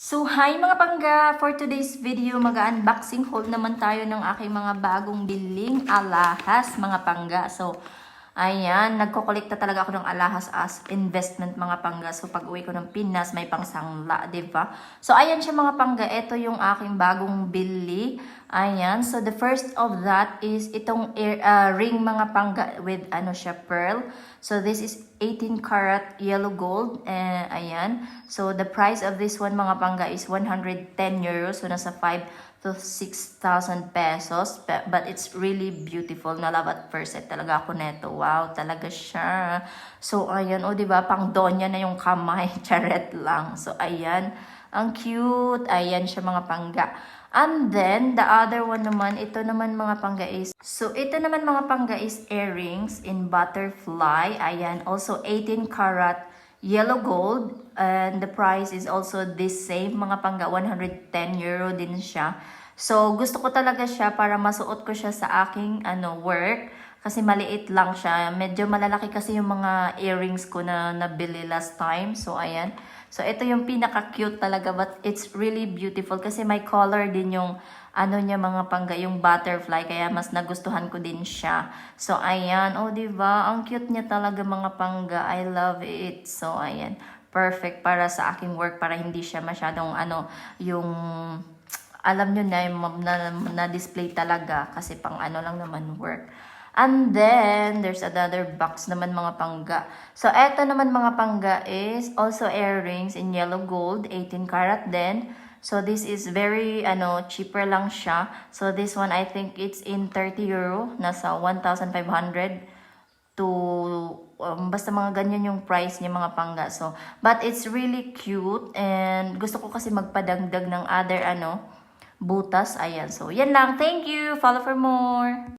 So, hi mga pangga! For today's video, mag-unboxing haul naman tayo ng aking mga bagong biling alahas mga pangga. So, ayan, nagkokolekta talaga ako ng alahas as investment mga pangga. So, pag uwi ko ng Pinas, may pangsangla, diba? So, ayan siya mga pangga. Ito yung aking bagong bili. Ayan, so the first of that is itong ring mga pangga with ano siya, pearl. So, this is 18 karat yellow gold. Ayan. So, the price of this one mga pangga is 110 euros. So, nasa 5 to 6,000 pesos. But it's really beautiful. Na love at first sight talaga ako neto. Wow, talaga siya. So, ayan. O, diba? Pang donya na yung kamay. Charet lang. So, ayan. Ang cute. Ayan siya mga pangga. And then, the other one naman, ito naman mga pangga is, so ito naman mga pangga is earrings in butterfly. Ayan, also 18 karat yellow gold. And the price is also this same mga pangga, 110 euro din siya. So, gusto ko talaga siya para masuot ko siya sa aking work. Kasi maliit lang siya. Medyo malalaki kasi yung mga earrings ko na nabili last time. So, ayan. So, ito yung pinaka-cute talaga. But it's really beautiful. Kasi may color din yung niya mga pangga, yung butterfly. Kaya mas nagustuhan ko din siya. So, ayan. Oh, diba? Ang cute niya talaga mga pangga. I love it. So, ayan. Perfect para sa aking work. Para hindi siya masyadong yung alam nyo na display talaga. Kasi pang lang naman work. And then, there's another box naman mga pangga. So, eto naman mga pangga is also earrings in yellow gold, 18 karat din. So, this is very, cheaper lang siya. So, this one, I think it's in 30 euro. Nasa 1,500 to, basta mga ganyan yung price niya mga pangga. So, but it's really cute. And gusto ko kasi magpadagdag ng other, butas. Ayan. So, yan lang. Thank you. Follow for more.